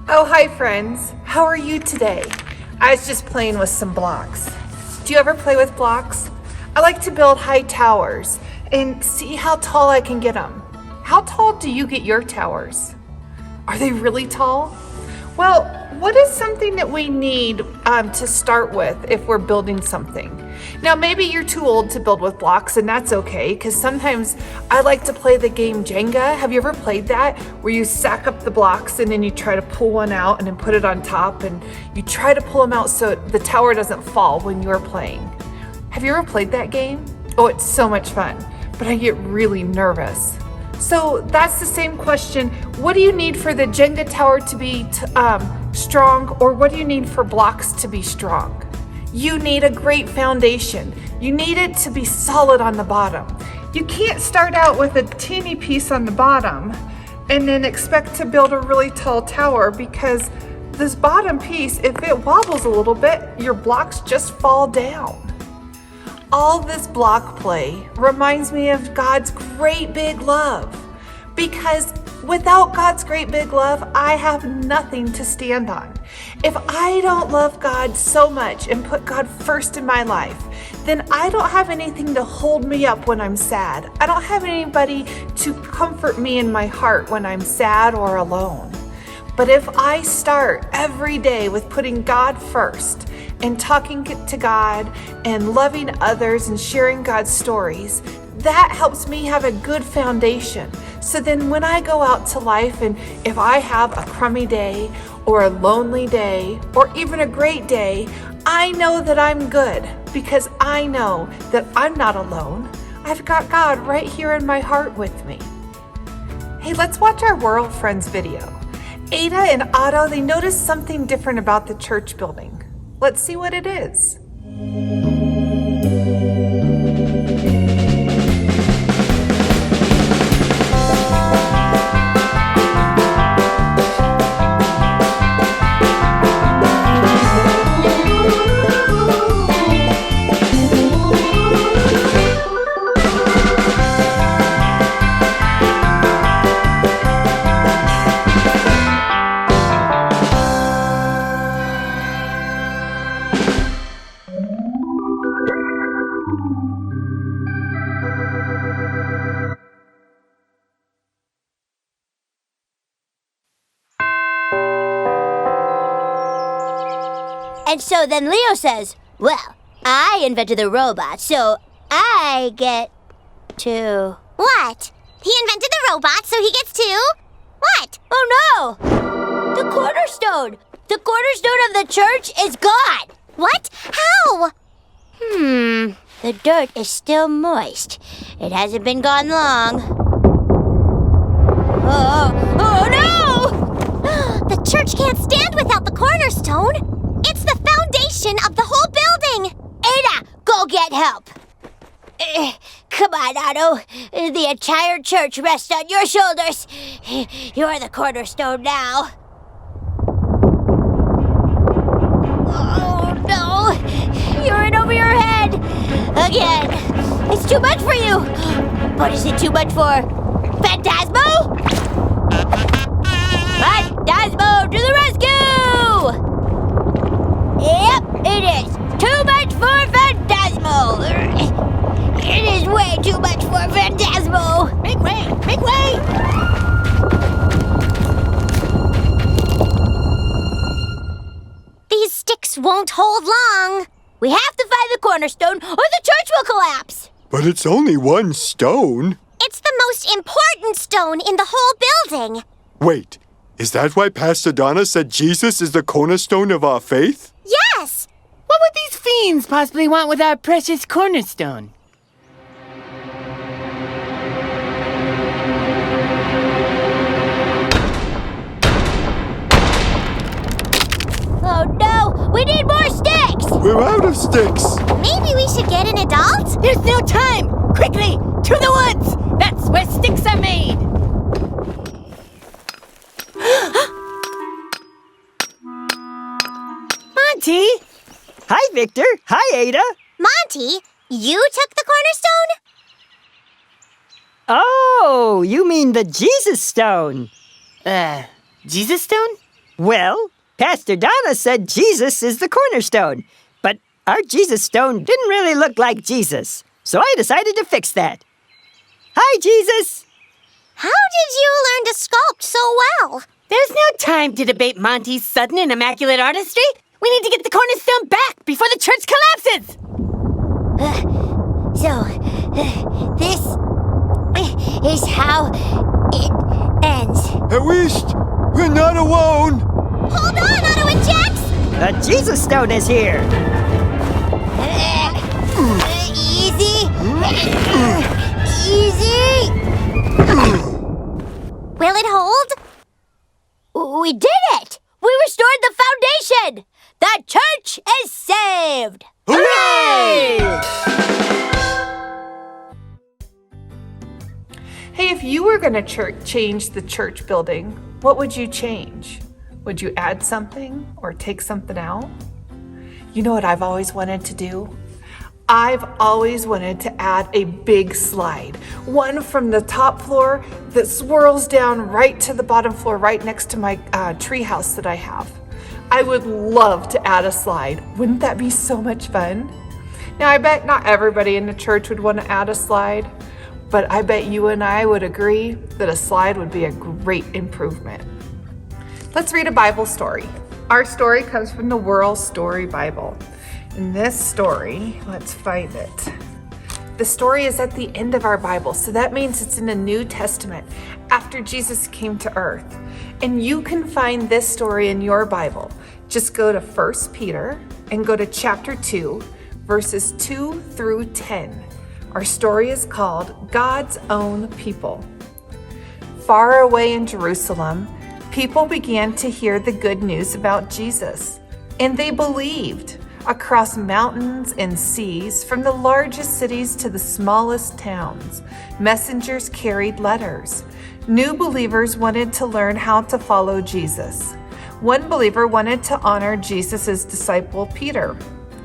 Oh, hi friends. How are you today? I was just playing with some blocks. Do you ever play with blocks? I like to build high towers and see how tall I can get them. How tall do you get your towers? Are they really tall? Well, what is something that we need to start with if we're building something? Now, maybe you're too old to build with blocks, and that's okay, because sometimes I like to play the game Jenga. Have you ever played that? Where you stack up the blocks and then you try to pull one out and then put it on top, and you try to pull them out so the tower doesn't fall when you're playing. Have you ever played that game? Oh, it's so much fun, but I get really nervous. So that's the same question. What do you need for the Jenga tower to be strong, or what do you need for blocks to be strong? You need a great foundation. You need it to be solid on the bottom. You can't start out with a teeny piece on the bottom and then expect to build a really tall tower, because this bottom piece, if it wobbles a little bit, your blocks just fall down. All this block play reminds me of God's great big love, because without God's great big love, I have nothing to stand on. If I don't love God so much and put God first in my life, then I don't have anything to hold me up when I'm sad. I don't have anybody to comfort me in my heart when I'm sad or alone. But if I start every day with putting God first and talking to God and loving others and sharing God's stories, that helps me have a good foundation. So then when I go out to life, and if I have a crummy day or a lonely day or even a great day, I know that I'm good, because I know that I'm not alone. I've got God right here in my heart with me. Hey, let's watch our World Friends video. Ada and Otto, they noticed something different about the church building. Let's see what it is. And so then Leo says, well, I invented the robot, so I get to... What? He invented the robot, so he gets to... What? Oh no! The cornerstone! The cornerstone of the church is gone! What? How? The dirt is still moist. It hasn't been gone long. Oh no! The church can't stand without the cornerstone. It's the foundation of the whole building. Ada, go get help. Come on, Otto. The entire church rests on your shoulders. You're the cornerstone now. Oh, no. You're in over your head. Again. It's too much for you. What is it too much for? Phantasmo? Phantasmo, to the rescue! Yep, it is. Too much for Phantasmo. It is way too much for Phantasmo. Make way! Make way! These sticks won't hold long. We have to find the cornerstone or the church will collapse. But it's only one stone. It's the most important stone in the whole building. Wait, is that why Pastor Donna said Jesus is the cornerstone of our faith? Yes! What would these fiends possibly want with our precious cornerstone? Oh no, we need more sticks! We're out of sticks. Maybe we should get an adult? There's no time! Quickly, to the woods! That's where sticks are made! Monty! Hi, Victor. Hi, Ada. Monty, you took the cornerstone? Oh, you mean the Jesus stone? Jesus stone? Well, Pastor Donna said Jesus is the cornerstone, but our Jesus stone didn't really look like Jesus, so I decided to fix that. Hi, Jesus! How did you learn to sculpt so well? There's no time to debate Monty's sudden and immaculate artistry. We need to get the cornerstone back before the church collapses! So, this is how it ends. At least we're not alone. Hold on, Otto and Jax! The Jesus stone is here! Easy. Easy. Will it hold? We did it! We restored the foundation! The church is saved! Hooray! Hey, if you were going to change the church building, what would you change? Would you add something or take something out? You know what I've always wanted to do? I've always wanted to add a big slide, one from the top floor that swirls down right to the bottom floor, right next to my tree house that I have. I would love to add a slide. Wouldn't that be so much fun? Now, I bet not everybody in the church would want to add a slide, but I bet you and I would agree that a slide would be a great improvement. Let's read a Bible story. Our story comes from the World Story Bible. In this story, let's find it. The story is at the end of our Bible, so that means it's in the New Testament, after Jesus came to earth. And you can find this story in your Bible. Just go to 1 Peter and go to chapter 2, verses 2 through 10. Our story is called God's Own People. Far away in Jerusalem, people began to hear the good news about Jesus, and they believed. Across mountains and seas, from the largest cities to the smallest towns, messengers carried letters. New believers wanted to learn how to follow Jesus. One believer wanted to honor Jesus' disciple, Peter.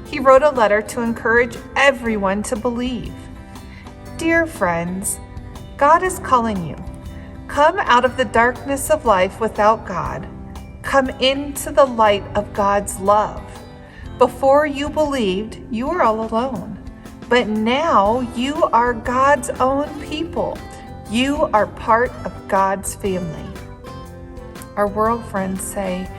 He wrote a letter to encourage everyone to believe. Dear friends, God is calling you. Come out of the darkness of life without God. Come into the light of God's love. Before you believed, you were all alone. But now you are God's own people. You are part of God's family. Our world friends say,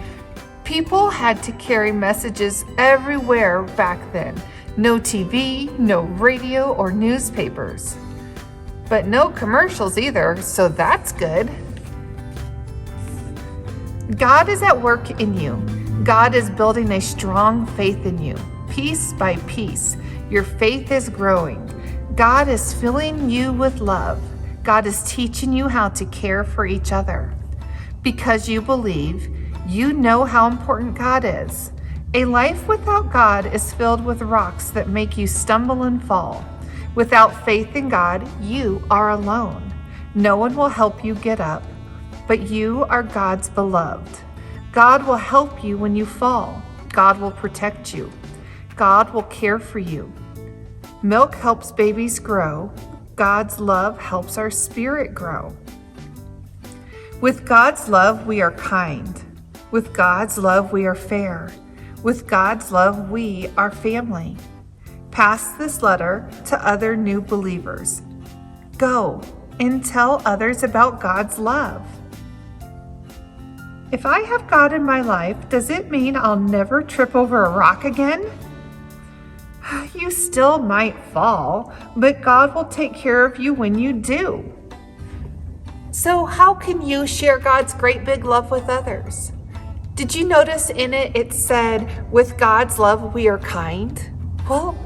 people had to carry messages everywhere back then. No TV, no radio or newspapers. But no commercials either, so that's good. God is at work in you. God is building a strong faith in you. Piece by piece, your faith is growing. God is filling you with love. God is teaching you how to care for each other. Because you believe, you know how important God is. A life without God is filled with rocks that make you stumble and fall. Without faith in God, you are alone. No one will help you get up, but you are God's beloved. God will help you when you fall. God will protect you. God will care for you. Milk helps babies grow. God's love helps our spirit grow. With God's love, we are kind. With God's love, we are fair. With God's love, we are family. Pass this letter to other new believers. Go and tell others about God's love. If I have God in my life, does it mean I'll never trip over a rock again? You still might fall, but God will take care of you when you do. So how can you share God's great big love with others? Did you notice in it, it said, with God's love, we are kind? Well,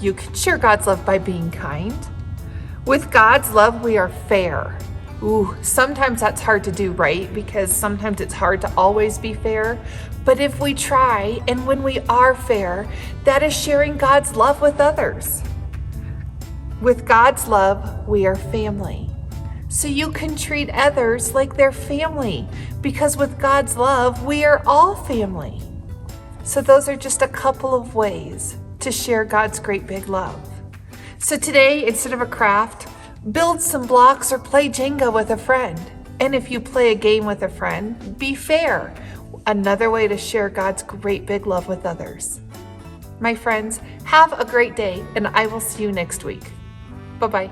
you can share God's love by being kind. With God's love, we are fair. Ooh, sometimes that's hard to do, right? Because sometimes it's hard to always be fair. But if we try, and when we are fair, that is sharing God's love with others. With God's love, we are family. So you can treat others like they're family, because with God's love, we are all family. So those are just a couple of ways to share God's great big love. So today, instead of a craft, build some blocks or play Jenga with a friend. And if you play a game with a friend, be fair. Another way to share God's great big love with others. My friends, have a great day, and I will see you next week. Bye-bye.